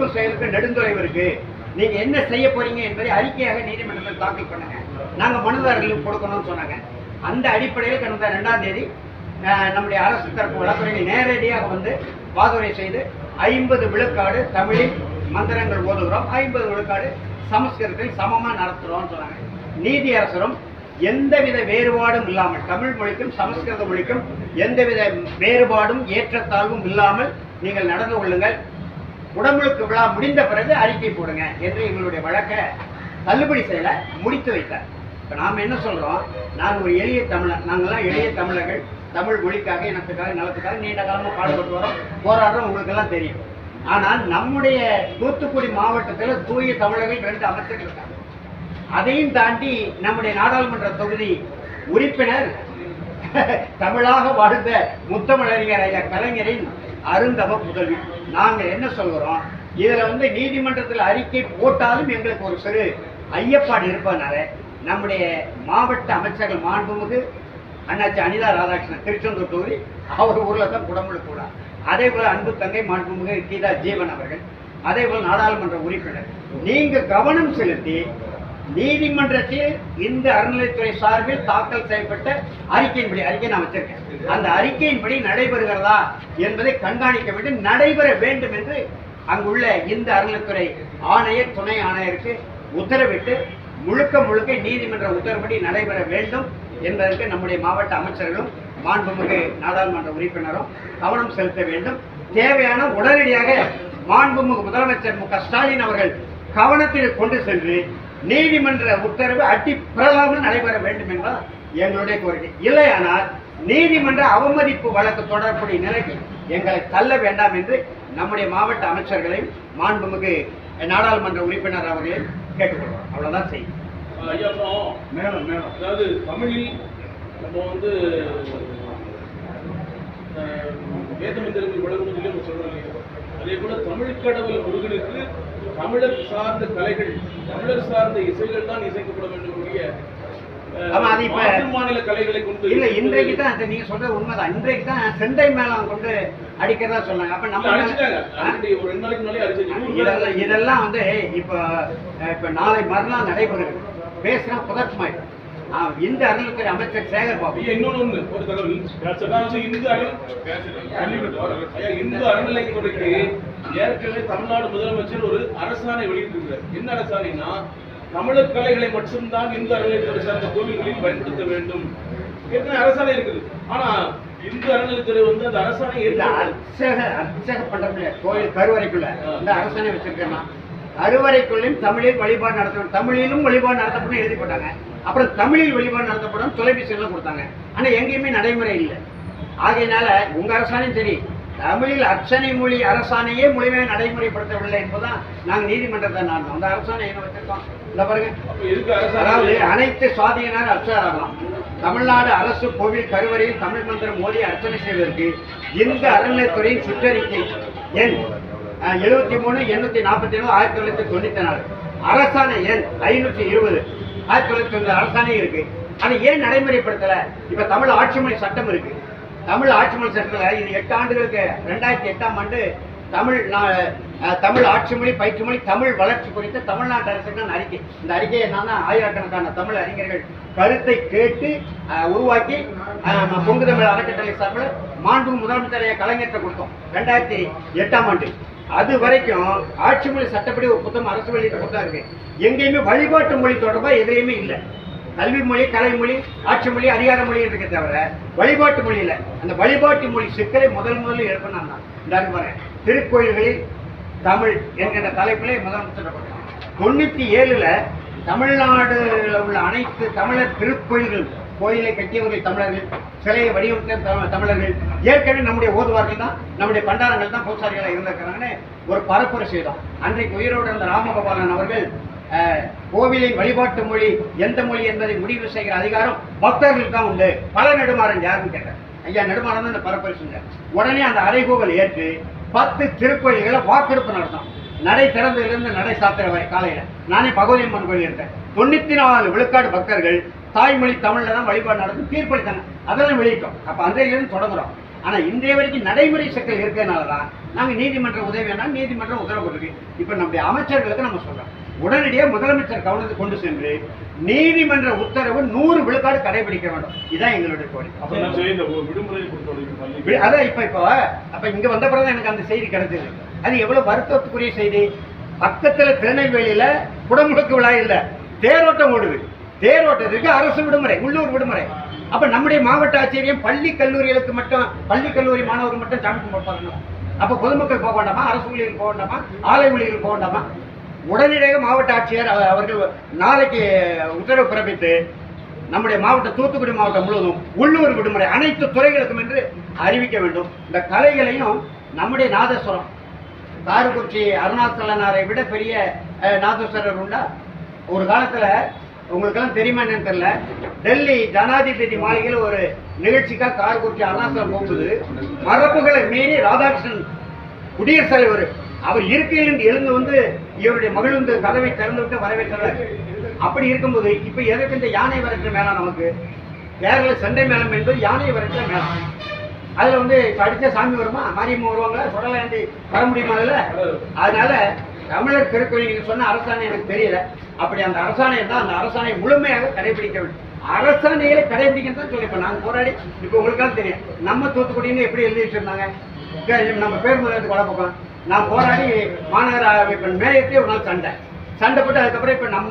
சொல்லுக்கும் செயலுக்கும் நெடுந்தொலைவு இருக்கு. நீங்க என்ன செய்ய போறீங்க என்பதை அறிக்கையாக நீதிமன்றத்தில் தாக்கல் பண்ணுங்க. நாங்க மனுதாரர்களுக்கு கொடுக்கணும்னு சொன்னாங்க. அந்த அடிப்படையில் கடந்த 2ஆம் தேதி நம்முடைய அரசு தரப்பு வழக்குரைகள் நேரடியாக வந்து வாதுரை செய்து 50 விழுக்காடு தமிழில் மந்திரங்கள் ஓதுகிறோம், 50 விழுக்காடு சமஸ்கிருதத்தில் சமமாக நடத்துகிறோம்னு சொன்னாங்க. நீதியரசரும் எந்தவித வேறுபாடும் இல்லாமல், தமிழ் மொழிக்கும் சமஸ்கிருத மொழிக்கும் எந்தவித வேறுபாடும் ஏற்றத்தாழ்வும் இல்லாமல் நீங்கள் நடந்து கொள்ளுங்கள், உடம்புக்கு விழா முடிந்த பிறகு அறிக்கை போடுங்க என்று எங்களுடைய வழக்கை தள்ளுபடி செய்யல முடித்து வைத்தார். இப்போ நாம் என்ன சொல்கிறோம், நான் ஒரு எளிய தமிழர், நாங்கள்லாம் எளிய தமிழர்கள், தமிழ் மொழிக்காக இனத்துக்காக நலத்துக்காக நீண்ட காலமாக பாடுபட்டு வரோம், போராடுறோம், உங்களுக்கெல்லாம் தெரியும். ஆனால் நம்முடைய தூத்துக்குடி மாவட்டத்தில் தூய தமிழர்கள் 2 அமைச்சர்கள் இருக்காங்க. அதையும் தாண்டி நம்முடைய நாடாளுமன்ற தொகுதி உறுப்பினர் தமிழாக வாழ்ந்த முத்தமிழறிஞர் ஐயா கலைஞரின் அருந்தவ புதல்வி. நாங்கள் என்ன சொல்கிறோம், இதில் வந்து நீதிமன்றத்தில் அறிக்கை போட்டாலும் எங்களுக்கு ஒரு சிறு ஐயப்பாடு இருப்பதனால நம்முடைய மாவட்ட அமைச்சர்கள் மாண்புமிகு அண்ணாச்சி அனிதா ராதாகிருஷ்ணன் திருச்செந்தூர் தொகுதி, அவர் ஊரில் தான் குடமுழுக்கு கூட, அதே போல் அன்பு தங்கை மாண்புமிகு கீதா ஜீவன் அவர்கள், அதே போல் நாடாளுமன்ற உறுப்பினர், நீங்கள் கவனம் செலுத்தி நீதிமன்றத்தில் இந்த அறநிலைத்துறை சார்பில் தாக்கல் செய்யப்பட்ட அறிக்கையின்படி, அறிக்கை நான் வச்சிருக்கேன், அந்த அறிக்கையின்படி நடைபெறுகிறதா என்பதை கண்காணிக்க வேண்டும், நடைபெற வேண்டும் என்று அங்குள்ள இந்த அறநிலைத்துறை ஆணையர் துணை ஆணையருக்கு உத்தரவிட்டு முழுக்க நீதிமன்ற உத்தரவுப்படி நடைபெற வேண்டும் என்பதற்கு நம்முடைய மாவட்ட அமைச்சர்களும் மாண்புமிகு நாடாளுமன்ற உறுப்பினரும் கவனம் செலுத்த வேண்டும். தேவையான உடனடியாக மாண்புமிகு முதலமைச்சர் மு க ஸ்டாலின் அவர்கள் கவனத்தில் கொண்டு சென்று நீதிமன்ற உத்தரவு அட்டி பிரலாமல் நடைபெற வேண்டும் என்பது எங்களுடைய கோரிக்கை. இல்லையானால் நீதிமன்ற அவமதிப்பு வழக்கு தொடர்புடைய நிலைக்கு எங்களை தள்ள வேண்டாம் என்று நம்முடைய மாவட்ட அமைச்சர்களையும் மாண்புமிகு நாடாளுமன்ற உறுப்பினர் அவர்களையும் கேட்டுக்கொள்வோம். அவ்வளவுதான் செய்யும். மேலும் அதாவது தமிழில் நம்ம வந்து வேத மந்திரங்கள் வழங்குவதிலே நம்ம சொல்றோம். அதே போல தமிழ் கடவுள் முருகனுக்கு தமிழர் சார்ந்த கலைகள், தமிழர் சார்ந்த இசைகள் தான் இசைக்கப்பட வேண்டும். மாநில கலைகளை கொண்டு இல்ல, இன்றைக்கு தான் நீங்க சொல்றது உண்மைதான். இன்றைக்கு தான் செண்டை மேளம் கொண்டு அடிக்கிறதா சொன்னாங்க. அப்ப நம்ம ஒரு 2 நாளைக்கு முன்னாலே அடிச்சு இதெல்லாம் வந்து இப்ப நாளை மறுநாள் நடைபெறுகிறது. பேசுறா புதற்குமாய் இந்த அறநிலைத்துறை அமைச்சர் சேகர் பாபு இன்னொன்னு ஒரு தகவல், இந்து அறநிலைத்துறைக்கு ஏற்கனவே தமிழ்நாடு முதலமைச்சர் ஒரு அரசாணை வெளியிட்டிருக்கிறார். என்ன அரசாணைனா, தமிழர் கலைகளை மட்டும்தான் இந்து அறநிலைத்துறை சார்ந்த கோவில்களில் பயன்படுத்த வேண்டும் என்று அரசாணை இருக்குது. ஆனா இந்து அறநிலைத்துறை வந்து அந்த அரசாணை அர்ச்சக பண்றதுல கோயில் கருவறைக்குள்ள இந்த அரசாணை வச்சிருக்கேன்னா, கருவறைக்குள்ளும் தமிழில் வழிபாடு நடத்தப்படும், தமிழிலும் வழிபாடு நடத்தப்படும் எழுதி போட்டாங்க. அப்புறம் தமிழில் வழிபாடு நடத்தப்படும் தொலைபேசியெல்லாம் கொடுத்தாங்க. ஆனா எங்கேயுமே நடைமுறை இல்லை. ஆகையினால உங்க அரசாணையும் சரி, தமிழில் அர்ச்சனை மொழி அரசாணையே முழுமையாக நடைமுறைப்படுத்தவில்லை என்பதுதான் நாங்கள் நீதிமன்றத்தை நாடுறோம். அந்த அரசாணை என்ன வச்சிருக்கோம் இந்த பாருங்க. அதாவது அனைத்து சுவாதீனர் அர்ச்சகராகலாம், தமிழ்நாடு அரசு கோவில் கருவறையில் தமிழ் மந்திரம் மோதி அர்ச்சனை செய்வதற்கு இந்த அறநிலைத்துறையின் சுற்றறிக்கை எண் 73-847 1994, அரசாணை எண் 520 1990 அரசாணை இருக்கு. அதை ஏன் நடைமுறைப்படுத்தல? இப்ப தமிழ் ஆட்சி மொழி சட்டம் இருக்கு. தமிழ் ஆட்சி மொழி சட்டத்தில் இது 8 ஆண்டுகளுக்கு 2008ஆம் ஆண்டு தமிழ் ஆட்சி மொழி பயிற்று மொழி தமிழ் வளர்ச்சி குறித்த தமிழ்நாட்டு அரசுக்கான அறிக்கை. இந்த அறிக்கையை என்னன்னா, ஆயிரக்கணக்கான தமிழ் அறிஞர்கள் கருத்தை கேட்டு உருவாக்கி பொங்கு தமிழ் அறக்கட்டளை சார்பில் மாண்பு முதலமைச்சர் கலைஞர்கிட்ட கொடுத்தோம் 2008ஆம் ஆண்டு. அது வரைக்கும் ஆட்சி மொழி சட்டப்படி ஒரு புத்தகம் அரசு வெளியிட்ட புத்தகம் இருக்கு. எங்கேயுமே வழிபாட்டு மொழி தொடர்பாக எதுலையுமே இல்லை. கல்வி மொழி, கலை மொழி, ஆட்சி மொழி, அதிகார மொழி இருக்க தவிர வழிபாட்டு மொழி இல்லை. அந்த வழிபாட்டு மொழி சிக்கலை முதலில் எழுப்பினாங்க. திருக்கோயில்களில் தமிழ் என்கின்ற தலைப்பிலே முதலமைச்சர் 97ல் தமிழ்நாடுல உள்ள அனைத்து தமிழர் திருக்கோயில்கள், கோயிலை கட்டியவர்கள் தமிழர்கள், சிலையை வடிவமைத்த தமிழர்கள், ஏற்கனவே நம்முடைய ஓதுவார்கள் தான், நம்முடைய பண்டாரங்கள் தான் பூசாரிகளாக இருந்திருக்கிறாங்கன்னு ஒரு பரப்புரை செய்தோம். அன்றைக்கு உயிரோடு இருந்த ராமகோபாலன் அவர்கள் கோவிலின் வழிபாட்டு மொழி எந்த மொழி என்பதை முடிவு செய்கிற அதிகாரம் பக்தர்களுக்கு தான் உண்டு, பல நெடுமாறன் யாருன்னு கேட்டார். ஐயா நெடுமாறன் தான் இந்த பரப்புரை செஞ்சார். உடனே அந்த அறைகூவல் ஏற்று 10 திருக்கோயில்களை வாக்கெடுப்பு நடத்தோம். நடை திறந்ததிலிருந்து நடை சாத்திர வரை காலையில் நானே பகவதியம்மன் கோயில் இருக்கேன். 94 விழுக்காடு பக்தர்கள் தாய்மொழி தமிழ்ல தான் வழிபாடு நடந்து தீர்ப்பளித்தாங்க. அதெல்லாம் வெளியிட்டோம். அப்ப அன்றையிலிருந்து தொடங்குறோம். ஆனா இன்றைய வரைக்கும் நடைமுறை சிக்கல் இருக்கிறதுனால தான் நாங்க நீதிமன்ற உதவி வேணாம், நீதிமன்றம் உத்தரவு இருக்கு. இப்ப நம்முடைய அமைச்சர்களுக்கு நம்ம சொல்றோம், உடனடியாக முதலமைச்சர் கவனத்துக்கு கொண்டு சென்று நீதிமன்ற உத்தரவு 100 விழுக்காடு கடைபிடிக்க வேண்டும். இதான் எங்களுடைய கோரிக்கை. அதான் அப்ப இங்க வந்த பிறகு எனக்கு அந்த செய்தி கிடைச்சது. அது எவ்வளவு வருத்தத்துக்குரிய செய்தி. பக்கத்துல திருநெல்வேலியில குடமுழுக்கு விழா இல்ல, தேரோட்டம் ஓடுது. தேரோட்டத்துக்கு அரசு விடுமுறை, உள்ளூர் விடுமுறை. அப்ப நம்முடைய மாவட்ட ஆட்சியரையும் பள்ளி கல்லூரிகளுக்கு மட்டும், பள்ளி கல்லூரி மாணவர்கள் மட்டும் சாமி கும்பிட்டு அப்ப பொதுமக்கள் போக வேண்டாமா, அரசு ஊழியர்கள் போக வேண்டாமா, ஆலை ஊழியர்கள் போக வேண்டாமா? உடனடியாக மாவட்ட ஆட்சியர் அவர்கள் நாளைக்கு உத்தரவு பிறப்பித்து நம்முடைய மாவட்டம், தூத்துக்குடி மாவட்டம் முழுவதும் உள்ளூர் விடுமுறை அனைத்து துறைகளுக்கும் என்று அறிவிக்க வேண்டும். இந்த கலைகளையும் நம்முடைய நாதஸ்வரம், காரைக்குடி அருணாச்சலனாரை விட பெரிய நாதஸ்வரர் உண்டா? ஒரு காலத்துல உங்களுக்கெல்லாம் தெரியுமா என்னன்னு தெரியல, டெல்லி ஜனாதிபதி மாளிகையில் ஒரு நிகழ்ச்சிக்காக காரைக்குடி அருணாச்சலம் போகும்போது மரபுகளை மீறி ராதாகிருஷ்ணன் குடியரசுத் தலைவர் அவர் இருக்கையிலிருந்து எழுந்து வந்து இவருடைய மகள் வந்து கதவை திறந்து விட்டு வரவேற்கிறார். அப்படி இருக்கும்போது இப்ப எதற்கு இந்த யானை விரட்டுற மேளம்? நமக்கு கேரள சண்டை மேளம் என்பது யானை விரட்டுற மேளம். அதுல வந்து அடிச்ச சாமி வருமா, மாரியம்மா வருவாங்களா, சுடலாண்டி வர முடியுமா? அதுல அதனால தமிழர் திருக்கோயில் நீங்க சொன்ன அரசாணை எனக்கு தெரியல. அப்படி அந்த அரசாணை தான், அந்த அரசாணை முழுமையாக கடைபிடிக்க வேண்டும். அரசாணைகளை கடைபிடிக்க தான் சொல்லி இப்ப நாங்க போராடி, இப்ப உங்களுக்கெல்லாம் தெரியும் நம்ம தூத்துக்குடின்னு எப்படி எழுதிட்டு இருந்தாங்க, நம்ம பேர் முதலத்துக்கு வளர்ப்போம். நான் போராடி மாநகர மேயர்த்தே ஒரு நாள் சண்டை போட்டு அதுக்கப்புறம் இப்ப நம்ம